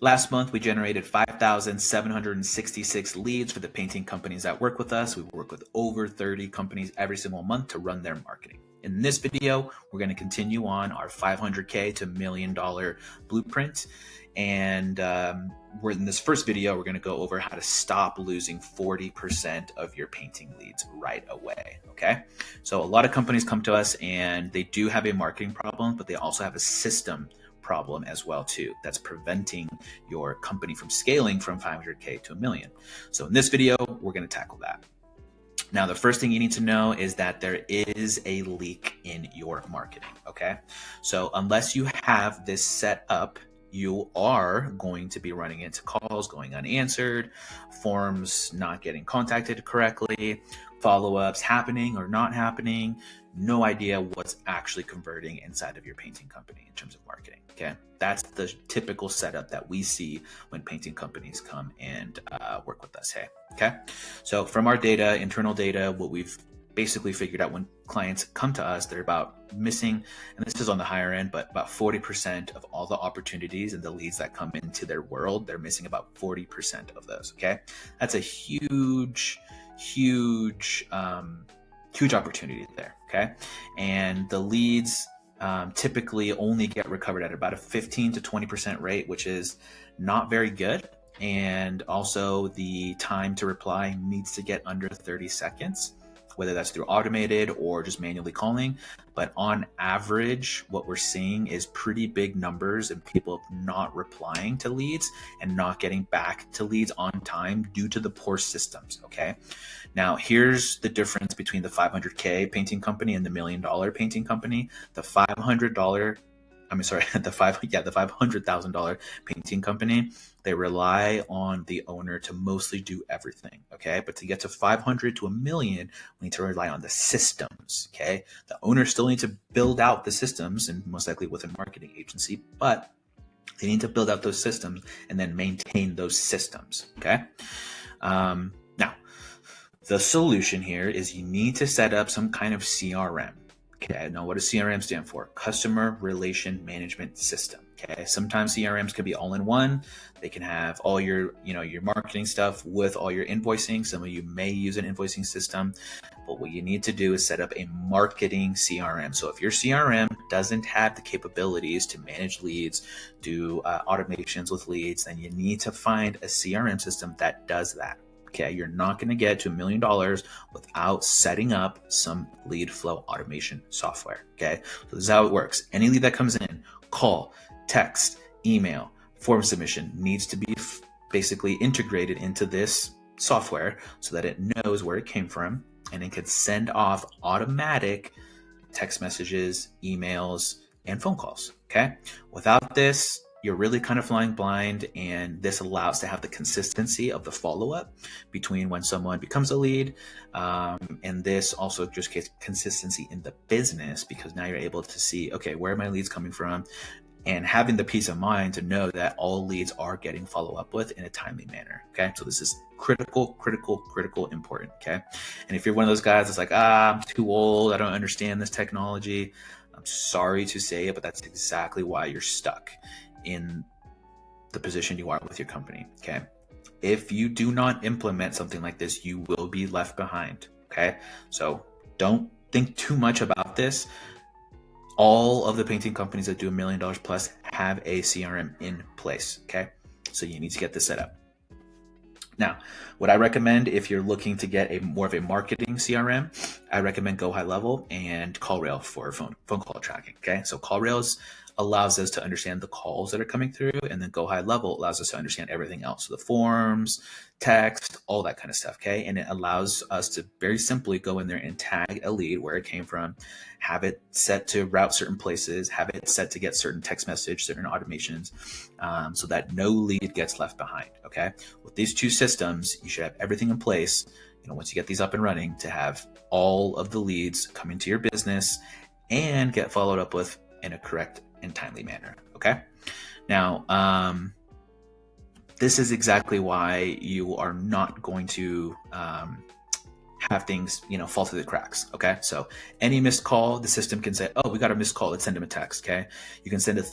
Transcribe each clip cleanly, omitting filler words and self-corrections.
Last month, we generated 5,766 leads for the painting companies that work with us. We work with over 30 companies every single month to run their marketing. In this video, we're going to continue on our $500K to $1 million blueprint. And in this first video, we're going to go over how to stop losing 40% of your painting leads right away. Okay. So a lot of companies come to us and they do have a marketing problem, but they also have a system problem as well too that's preventing your company from scaling from 500K to $1 million. So in this video, we're going to tackle that. Now, the first thing you need to know is that there is a leak in your marketing. Okay. So unless you have this set up, you are going to be running into calls going unanswered, forms not getting contacted correctly, follow-ups happening or not happening, no idea what's actually converting inside of your painting company in terms of marketing. Okay, that's the typical setup that we see when painting companies come and work with us. Hey, okay. So from our data, internal data, what we've basically figured out when clients come to us, they're about missing, and this is on the higher end, but about 40% of all the opportunities and the leads that come into their world, they're missing about 40% of those. Okay, that's a huge opportunity there. Okay, and the leads typically only get recovered at about a 15 to 20% rate, which is not very good. And also the time to reply needs to get under 30 seconds, whether that's through automated or just manually calling. But on average, what we're seeing is pretty big numbers and people not replying to leads and not getting back to leads on time due to the poor systems. Okay. Now, here's the difference between the 500K painting company and the $1 million painting company. The $500,000 painting company, they rely on the owner to mostly do everything. Okay. But to get to 500 to $1 million, we need to rely on the systems. Okay. The owner still needs to build out the systems, and most likely with a marketing agency, but they need to build out those systems and then maintain those systems. Okay. Now, the solution here is you need to set up some kind of CRM. Okay, now what does CRM stand for? Customer Relation Management System. Okay, sometimes CRMs can be all in one. They can have all your marketing stuff with all your invoicing. Some of you may use an invoicing system, but what you need to do is set up a marketing CRM. So if your CRM doesn't have the capabilities to manage leads, do automations with leads, then you need to find a CRM system that does that. Okay, you're not going to get to $1 million without setting up some lead flow automation software. Okay, so this is how it works. Any lead that comes in, call, text, email, form submission needs to be basically integrated into this software so that it knows where it came from and it can send off automatic text messages, emails, and phone calls. Okay, without this, you're really kind of flying blind, and this allows to have the consistency of the follow-up between when someone becomes a lead. And this also just gets consistency in the business because now you're able to see, okay, where are my leads coming from? And having the peace of mind to know that all leads are getting follow-up with in a timely manner. Okay, so this is critical, important. Okay, and if you're one of those guys that's like, I'm too old, I don't understand this technology, I'm sorry to say it, but that's exactly why you're stuck in the position you are with your company. Okay, if you do not implement something like this, you will be left behind. Okay, so don't think too much about this. All of the painting companies that do $1 million plus have a CRM in place. Okay, so you need to get this set up. Now, what I recommend if you're looking to get more of a marketing CRM, I recommend GoHighLevel and CallRail for phone call tracking. Okay, so CallRail allows us to understand the calls that are coming through, and then GoHighLevel allows us to understand everything else, so the forms, text, all that kind of stuff. Okay, and it allows us to very simply go in there and tag a lead where it came from, have it set to route certain places, have it set to get certain text message, certain automations, so that no lead gets left behind. Okay, with these two systems, you should have everything in place. Once you get these up and running, to have all of the leads come into your business and get followed up with in a correct and timely manner. Okay, now this is exactly why you are not going to have things, fall through the cracks. Okay. So any missed call, the system can say, oh, we got a missed call. Let's send them a text. Okay. You can send a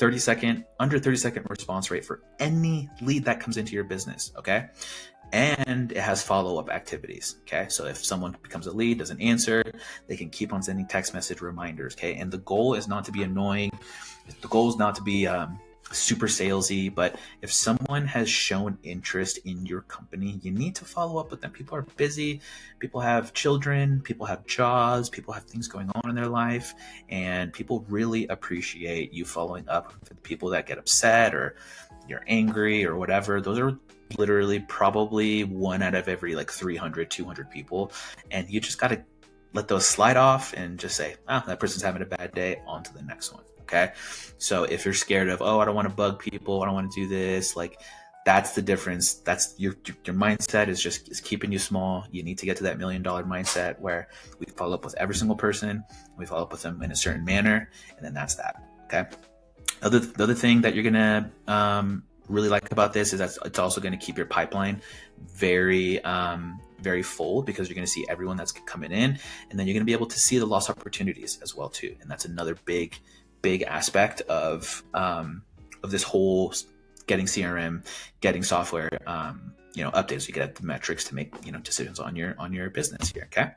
under 30-second response rate for any lead that comes into your business. Okay. And it has follow-up activities. Okay. So if someone becomes a lead, doesn't answer, they can keep on sending text message reminders. Okay. And the goal is not to be annoying. The goal is not to be, super salesy, but if someone has shown interest in your company, you need to follow up with them. People are busy, people have children, people have jobs, people have things going on in their life, and people really appreciate you following up with the people that get upset or you're angry or whatever. Those are literally probably 1 out of every 300, 200 people, and you just got to let those slide off and just say, that person's having a bad day, on to the next one. Okay. So if you're scared of, I don't want to bug people, I don't want to do this, that's the difference. That's your mindset is keeping you small. You need to get to that $1 million mindset where we follow up with every single person. We follow up with them in a certain manner. And then that's that. Okay. The other thing that you're going to really like about this is that it's also going to keep your pipeline very, very full, because you're going to see everyone that's coming in, and then you're going to be able to see the lost opportunities as well too. And that's another big aspect of this whole getting CRM, getting software, updates. You get the metrics to make, decisions on your business here. Okay.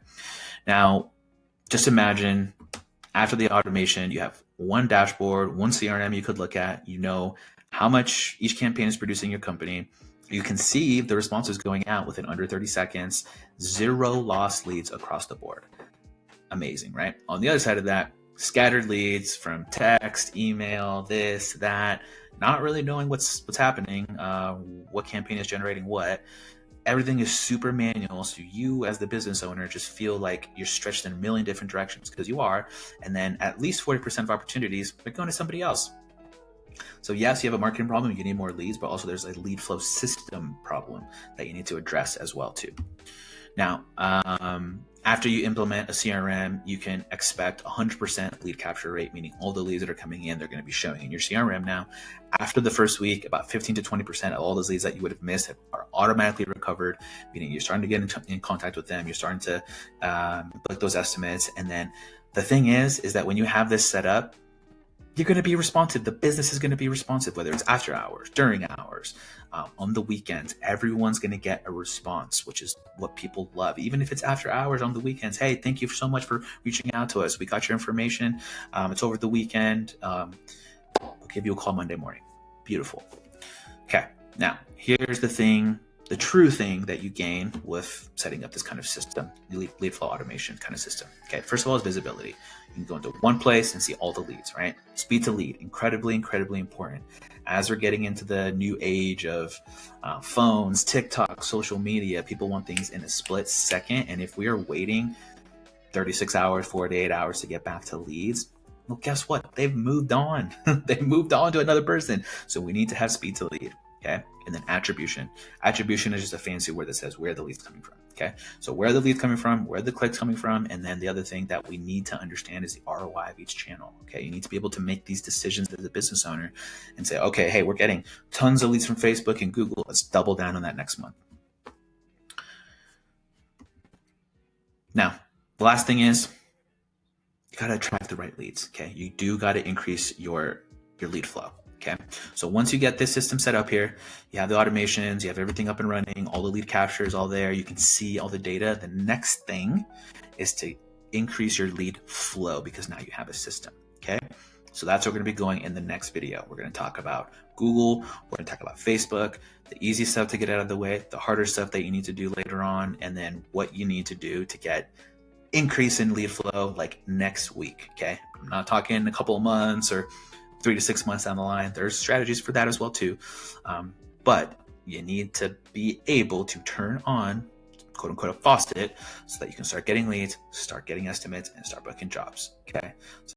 Now, just imagine after the automation, you have one dashboard, one CRM you could look at, how much each campaign is producing your company. You can see the responses going out within under 30 seconds, 0 lost leads across the board. Amazing, right? On the other side of that, scattered leads from text, email, this, that, not really knowing what's happening, what campaign is generating what. Everything is super manual. So you as the business owner just feel like you're stretched in a million different directions, because you are. And then at least 40% of opportunities are going to somebody else. So yes, you have a marketing problem, you need more leads, but also there's a lead flow system problem that you need to address as well too. Now, after you implement a CRM, you can expect 100% lead capture rate, meaning all the leads that are coming in, they're going to be showing in your CRM now. After the first week, about 15 to 20% of all those leads that you would have missed are automatically recovered, meaning you're starting to get in contact with them. You're starting to book those estimates. And then the thing is that when you have this set up, you're going to be responsive. The business is going to be responsive, whether it's after hours, during hours, on the weekends. Everyone's going to get a response, which is what people love. Even if it's after hours on the weekends. Hey, thank you so much for reaching out to us. We got your information. It's over the weekend. We'll give you a call Monday morning. Beautiful. Okay. Now, here's the true thing that you gain with setting up this kind of system, lead flow automation kind of system. Okay. First of all is visibility. You can go into one place and see all the leads, right? Speed to lead, incredibly, incredibly important. As we're getting into the new age of phones, TikTok, social media, people want things in a split second. And if we are waiting 36 hours, 48 hours to get back to leads, well, guess what? They've moved on. They've moved on to another person. So we need to have speed to lead. Okay. And then attribution. Attribution is just a fancy word that says where the lead's coming from. Okay. So where are the leads coming from? Where are the clicks coming from? And then the other thing that we need to understand is the ROI of each channel. Okay. You need to be able to make these decisions as a business owner and say, okay, hey, we're getting tons of leads from Facebook and Google. Let's double down on that next month. Now, the last thing is you got to attract the right leads. Okay. You do got to increase your lead flow. Okay. So once you get this system set up here, you have the automations, you have everything up and running, all the lead capture is all there. You can see all the data. The next thing is to increase your lead flow, because now you have a system. Okay. So that's what we're going to be going in the next video. We're going to talk about Google. We're going to talk about Facebook, the easy stuff to get out of the way, the harder stuff that you need to do later on, and then what you need to do to get increase in lead flow like next week. Okay. I'm not talking a couple of months or 3 to 6 months down the line. There's strategies for that as well too. But you need to be able to turn on, quote unquote, a faucet so that you can start getting leads, start getting estimates, and start booking jobs. Okay. So